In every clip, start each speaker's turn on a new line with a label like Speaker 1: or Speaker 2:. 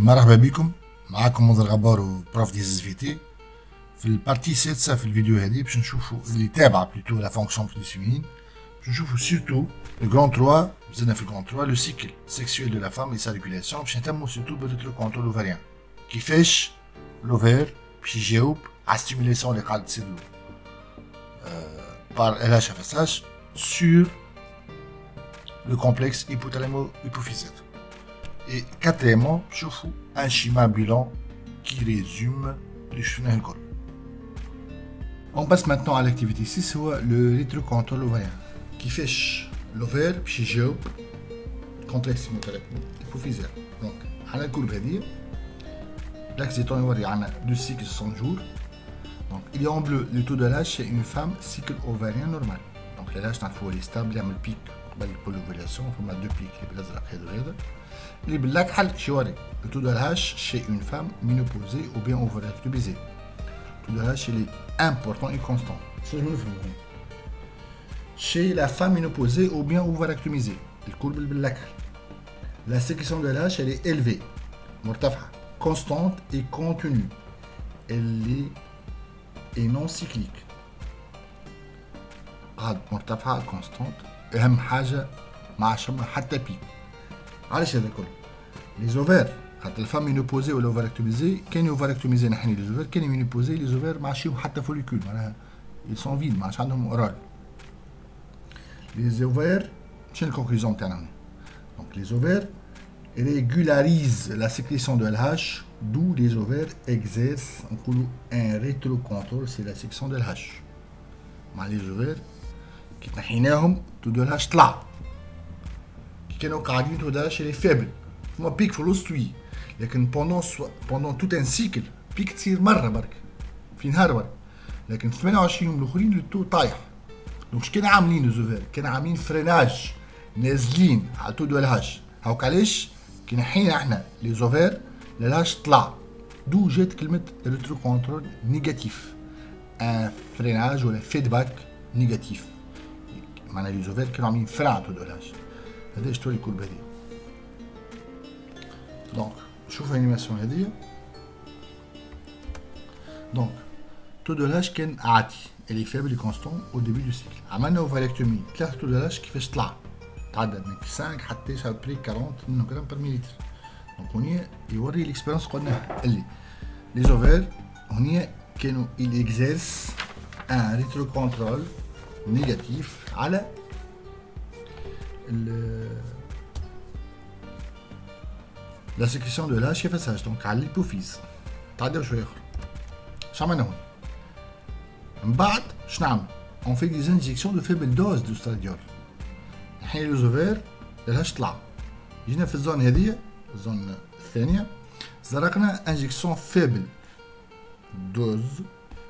Speaker 1: مرحبا بكم. معاكم منذر غبار وبروف دي زفيتي. في البارتي السادسة في الفيديو هذه باش نشوفوا اللي تابع بلوتو لا فونكسيون بلوس فيمين، باش نشوفوا سيرتو لو كرون 3. مازلنا في الكرون 3 لو سيكل سيكسويل دو لا فام اي سا ريغولاسيون، باش نهتموا سيرتو بالريترو كونترول اوفريان، كيفاش لوفير باش يجاوب على ستيمولاسيون اللي قاعد تصير له par LHFSH sur le complexe hypothalamo-hypophysaire. Et quatrièmement, je fais un schéma bilan qui résume les chemins de col. On passe maintenant à l'activité 6, c'est le rétrocontrôle ovarien qui fait l'ovaire puis géo complexe hypothalamo-hypophysaire. Donc, à la courbe هذه l'axe étant يوري عنا deux cycles 60 jours. Donc, il y a en bleu le taux de l'âge chez une femme cycle ovarien normal. Donc, l'âge il est stable, il y a un pic pour l'ovulation, il y a deux pics, il y a le taux de l'âge chez une femme ménopausée ou bien ovarectomisée. Le taux de l'âge est important et constant. Chez la femme ménopausée ou bien ovarectomisée, la sécrétion de l'âge elle est élevée, constante et contenue. Elle est et non cyclique. مرتفعة constante. أهم حاجة ما شمها حتى بيك. علاش هذا كله؟ لي زوفير خاطر الفام مينوبوزي ولا اوفاركتوميزي، كاين اوفاركتوميزي نحني لي زوفير، كاين مينوبوزي لي زوفير ما عادش فيهم حتى فوليكول، معناها ils sont vides، ما عادش عندهم اورال. لي زوفير شنو الكونكلوزيون تاعنا؟ دونك لي زوفير régularisent la sécrétion de LH, d'où les ovaires exercent un rétrocontrôle, c'est la sécrétion de LH. مع les ovaires كي تنحيناهم تو دو LH طلع، كي كانوا قاعدين تو دو LH اللي فابل، فما بيك في الوسط وي، لكن بوندون توت ان سيكل بيك تصير مرة برك في نهار برك، لكن 28 يوم الآخرين لو تو طايح. دونك اش كانوا عاملين لي زوفير؟ كانوا عاملين فريناج نازلين على تو دو LH. هاوك علاش؟ كي نحينا احنا لي زوفير للاش طلع، دو جات كلمة ريترو كونترول نيجاتيف، ان فريناج ولا فيدباك نيجاتيف، معناها لي زوفير كانوا عاملين فران تو دولاش. هذا شتو الكلب هذه. دونك شوف الانيماسيون هذه. دونك تو دولاش كان عادي اللي فابل كونستون او ديبي دو سيكل. عملنا اوفاريكتومي 3 تو دولاش كيفاش طلع؟ تعدى من 5 حتى بري 40 نانوغرام بار مليلتر. دونك هنا يوري ليكسبيرونس قلناها اللي لي زوفير هنا كانوا il exerce un rétrocontrôle négatif على la sécrétion de l'HFSH، donc على الهيبوفيز. تعداو شويه اخرى. اش عملنا هون؟ من بعد اش نعمل؟ on fait des injections de faible dose d'ostradiol. نحيي لي زوفير لهاش طلع، جينا في الزون هذه الزون الثانيه زرقنا انجكسيون فيبل دوز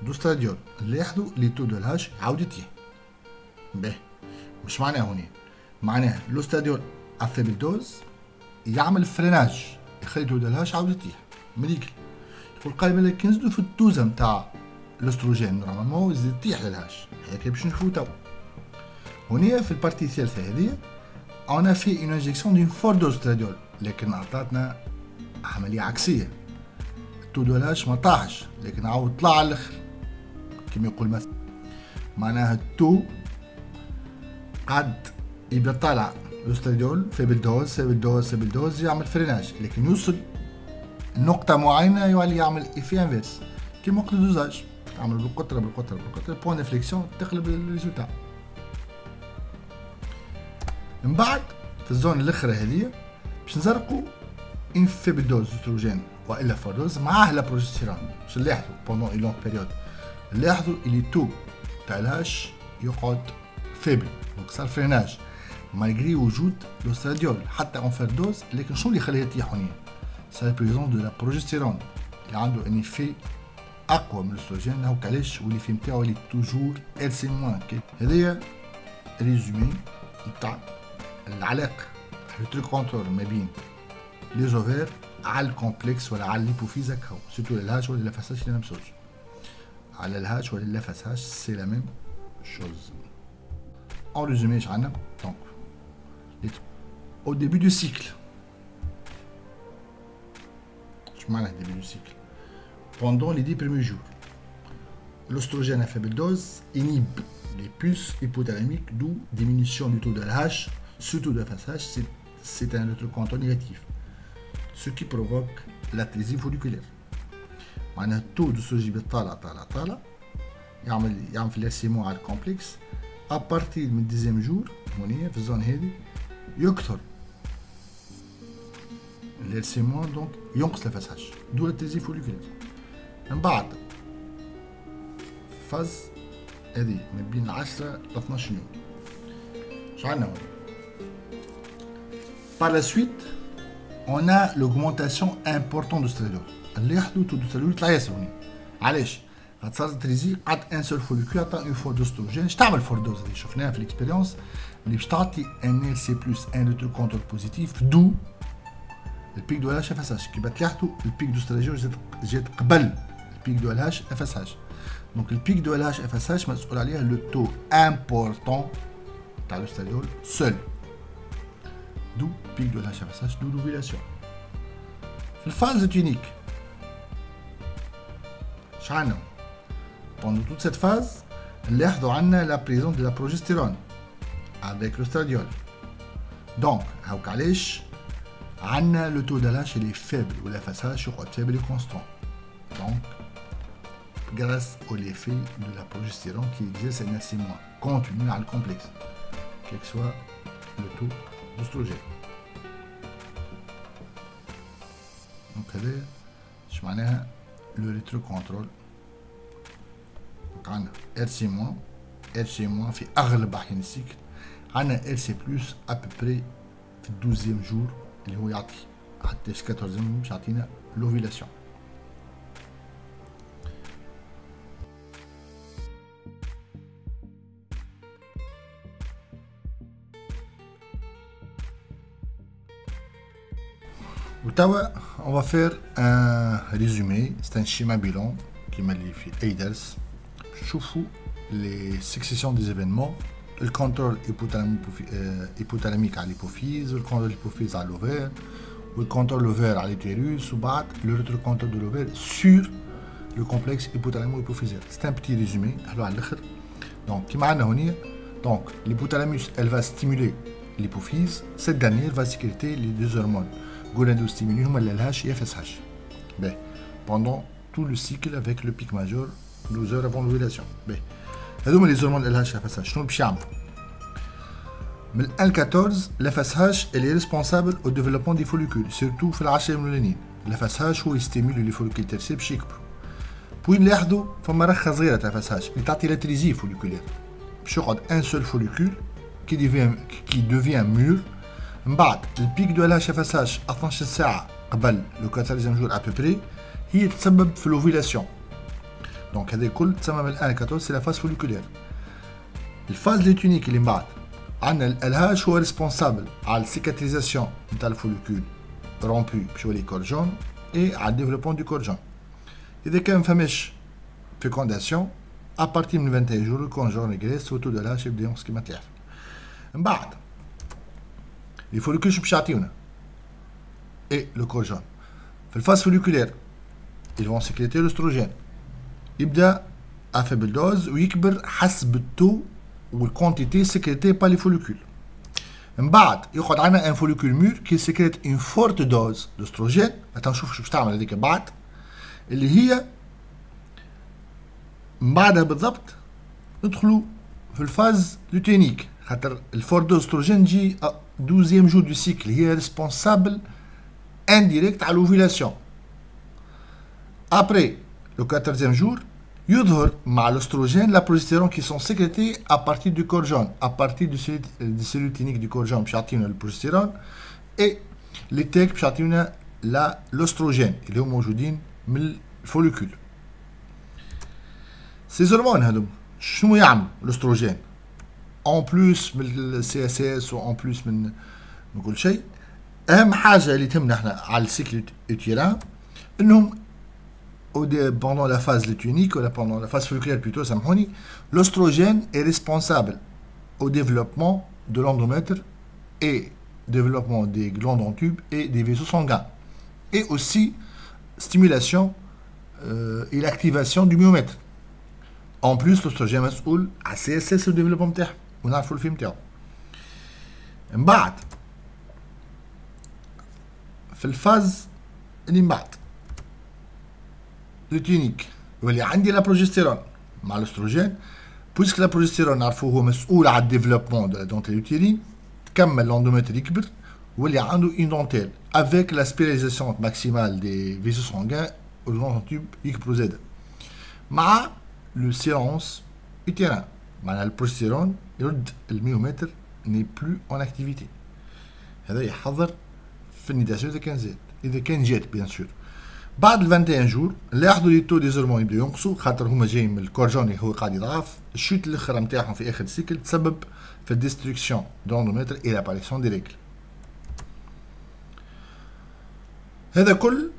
Speaker 1: دوستراديول، نلاحظوا لي تو دو الهاش عاود يطيح. باهي مش معناه هوني، معناه لوستراديول ا فيبل دوز يعمل فريناج، يخلي تو دو الهاش عاود يطيح ميديكال. يقول قال بالك كي نزيدو في الدوزه نتاع الاستروجين نورمالمون يزيد يطيح للهاش، هذاك باش نشوفو تو. هنا في البارتي الثالثة هذه on a fait une injection d'une forte dose d'ostradiol، لكن عطاتنا عملية عكسية. التو دولاش ما طاحش لكن عاود طلع على الاخر كما يقول مثلا، معناها التو قد يبدا طالع الاستراديول فيبل دوز يعمل فريناج، لكن يوصل نقطة معينة يولي يعمل إيفي انفيرس كيما وقت الدوزاج، تعمل بالقطرة بوان ديفليكسيون تقلب الريزولتا. من بعد في الزون الاخرى هذه باش نزرقوا ان فيبل دوز استروجين والا فوردوز معاه لا بروجستيرون. باش نلاحظوا بوندون اي لونغ بيريود نلاحظوا اللي تو تاع الهاش يقعد فيبل، دونك صار فريناج مالغري وجود الاستراديول حتى اون فيردوز. لكن شنو اللي يخليه يطيح هنا؟ سي لا بريزونس دو لا بروجستيرون اللي عنده ان ايفي اقوى من الاستروجين. هاوك علاش واللي في نتاعو اللي توجور ال سي موان. هذايا ريزومي نتاع العلاقة الريترو كونترول ما بين لي زوفير على الكومبلكس ولا على الهيبوفيز هكا، سيرتو الهاش ولا لافاساج سي لا ميم سوز. على الهاش ولا لافاساج سي لا ميم شوز. En résumé اش عندنا؟ دونك au début du cycle معناها début du cycle. Pendant les 10 premiers jours, l'oestrogène à faible dose inhibe les pulses hypothalamiques, d'où diminution du taux de LH. Ce taux de FSH, c'est un autre compteur négatif, ce qui provoque l'atrésie folliculaire. معناها التو d'oestrogène طالع طالع طالع يعمل في الاسيمون على الكومبلكس. ابارتير من الديزيام جور هنا في الزون هذه يكثر الاسيمون، دونك ينقص الفساش، دو الاتريزي فوليكولير. من بعد فاز هذه من بين 10 ل 12 يوم. شعلنا هون. Par la suite, on a l'augmentation importante du stradiol. اللي يحدث تو stradiol يطلع ياسر هنا. علاش؟ خاطر صارت تريزي قعدت ان سول فوليكول عطى اون فور دوستروجين. اش تعمل فور دوز اللي شفناها في الاكسبيريونس اللي باش تعطي ان ال سي بلس ان اوتر كونتور بوزيتيف، دو البيك دو الهاش اف اس اش. كي تلاحظوا البيك دو ستراديول جات قبل البيك دو الهاش اف اس اش. دونك البيك دو الهاش اف اس اش مسؤول عليها لو تو امبورطون تاع لو ستراديول سول، دو بيك دو الهاش اف اس اش، دو لوفيلاسيون. في الفاز تونيك شعلنا pendant toute cette phase, on a la présence de la progestérone avec le stradiol. Donc, on a le taux d'LH il est faible, ou la FSH est faible et constant. Donc, grâce à l'effet de la progestérone qui exerce un assainissement continu à le complexe, quel que soit le taux d'oestrogène. Donc, je m'en le rétrocontrôle. عندنا RC- RC- في اغلب احيان السيكل. عندنا RC بلس ابري في الدوزيام جور اللي هو يعطي حتى 14 باش يعطينا لوفيلاسيون. وتوا on va faire un résumé, c'est un schéma bilan كيما اللي في اي درس. شوفوا les successions des événements, le contrôle hypothalamique à l'hypophyse, le contrôle hypophyse à l'ovaire, le contrôle l'ovaire à l'utérus, ou le rétrocontrôle de l'ovaire sur le complexe hypothalamo-hypophysaire. C'est un petit résumé. Donc, donc l'hypothalamus, elle va stimuler l'hypophyse. Cette dernière va sécréter les deux hormones gonadostimulines, LH et FSH. Ben, pendant tout le cycle avec le pic majeur 12 heures avant l'ovulation. هذوما لي زورمون ال اتش اف اس اتش شنو باش يعملوا؟ من ال 14 الاف اس اتش اللي ريسبونسابل او ديفلوبمون دي فوليكول سيرتو في العشرة الاولانيين. الاف اس اتش هو يستيمولي لي فوليكول ترسي باش يكبروا. بوي نلاحظوا فما رخه صغيره تاع اف اس اتش اللي تعطي لاتريزي فوليكولير باش يقعد ان سول فوليكول كي دوفيان مور. من بعد البيك دو ال اتش اف اس اتش 12 ساعه قبل لو 14 جور ابوبري هي تسبب في لوفيلاسيون. Donc, هذا الكل تسمى من 14 c'est la phase folliculaire. الفاز ليتونيك اللي من بعد عندنا الالهاش هو ريسبونسابل على السيكاتريزاسيون نتاع الفوليكول رومبو باش يولي كورجون اي على الديفلوبمون دو كورجون. اذا كان ما فماش فيكونداسيون ابارتي من 21 جور الكورجون ريغريس وتو دو الهاش يبدا ينقص كيما تعرف. من بعد لي فوليكول باش يعطيونا اي لو كورجون في الفاز فوليكولير ils vont sécréter l'oestrogène. يبدا افيبل دوز ويكبر حسب التو والكونتيتي سكريتي با لي فوليكول. من بعد يقعد عندنا ان فوليكول مور كي سكريت اون فورت دوز دوستروجين. نشوف شو باش تعمل هذيك بعد اللي هي من بعدها بالضبط ندخلوا في الفاز لوتينيك خاطر الفورت دوز استروجين تجي 12 جور دو سيكل هي ريسبونسابل انديريكت على l'ovulation. Après le 14e jour, يظهر مع l'ostrogène la progestérone qui sont sécrétées à partir du corps jaune, à partir du cellules cliniques du corps jaune باش يعطيونا البروجستيرون et les تاك باش يعطيونا l'ostrogène اللي هما موجودين من الفوليكول. Ces hormones هذوما شنو يعملوا l'ostrogène en plus من السي اس اس و en plus من كل شيء؟ اهم حاجه اللي تهمنا احنا على السيكل اوتيران انهم pendant la phase lutéinique ou pendant la phase folliculaire plutôt, l'ostrogène est responsable au développement de l'endomètre et développement des glandes en tube et des vaisseaux sanguins. Et aussi stimulation et l'activation du myomètre. En plus l'ostrogène مسؤول على CSS والديفلوبمون نتاعها ونعرفوا الفيلم نتاعو. من بعد في الفاز اللي من بعد لوتينيك يولي عندي لا بروجستيرون مع الاستروجين، بويسك لا بروجستيرون نعرفوه هو مسؤول على الديفلوبمون دو لا دونتيل يوتيرين، تكمل لوندومتر يكبر واللي عنده اون دونتيل افيك لا سبيراليزاسيون ماكسيمال دي فيسو سانغان والغون تيوب يكبروا زاده مع لو سيلونس يوتيران. معناها البروجستيرون يرد الميومتر ني بلو اون اكتيفيتي. هذا يحضر في النيتاسيون اذا كان جات بيان سور. بعد ال 21 جور نلاحظوا لي تو ديزورمون يبداو ينقصوا خاطر هما جايين من الكورجوني هو قاعد يضعف، الشوت الاخر نتاعهم في اخر السيكل تسبب في الديستركسيون دوندومتر اي لاباريسيون دي ريكل. هذا كل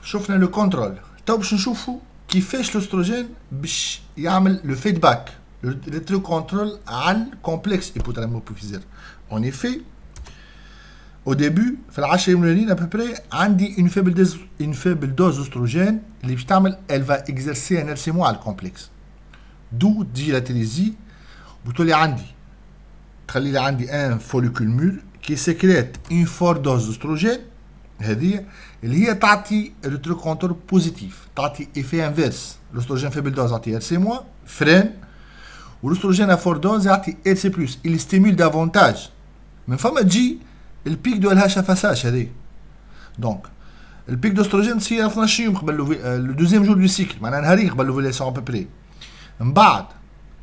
Speaker 1: شفنا لو كونترول. تو باش نشوفوا كيفاش الاستروجين باش يعمل لو فيدباك ريترو كونترول على الكومبلكس هيبوثالامو-hypophysaire. اون ايفي au début في العشرة يومين ابوبري عندي une faible dose d'ostrogène اللي باش تعمل elle va exercer un RCMO على الكومبلكس. دو تجي لاتيليزي بتولي عندي تخلي لي عندي ان فوليكول مور كي سيكريت une forte dose d'ostrogène هذه اللي هي تعطي ريترو كونترول بوزيتيف، تعطي ايفي انفيرس. الاستروجين فيبل دوز يعطي ار سي موا فرين، والاستروجين افور دوز يعطي ار سي بلس اللي ستيمول دافونتاج. من فما تجي البيك دو الهاش فاساج هذه. دونك البيك دوستروجين تصير 12 يوم قبل لو دوزيام جور دو سيكل، معناها نهارين قبل لوفيلاسيون ابوبري. من بعد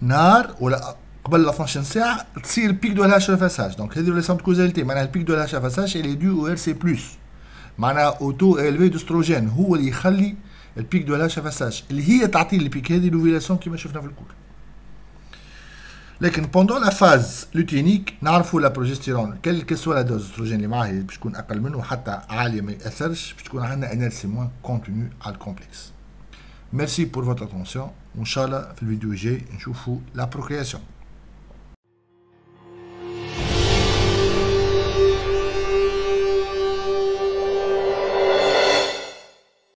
Speaker 1: نهار ولا قبل 12 ساعه تصير البيك دو الهاش فاساج. دونك هذه ريلاسيون دو كوزاليتي، معناها البيك دو الهاش فاساج اللي دو او ار سي بلس، معناها اوتو الفي دوستروجين هو اللي يخلي البيك دو الهاش فاساج اللي هي تعطي البيك هذه لوفيلاسيون كيما شفنا في الكور. لكن بوندون لا فاز لوتينيك نعرفوا لا بروجستيرون كل كسوا لا دوز استروجين اللي معاه باش تكون اقل منه حتى عاليه ما ياثرش، باش تكون عندنا انرجي موان كونتينيو على الكومبلكس. ميرسي بور فوتر اتونسيون، وان شاء الله في الفيديو الجاي نشوفوا لا بروكرياسيون.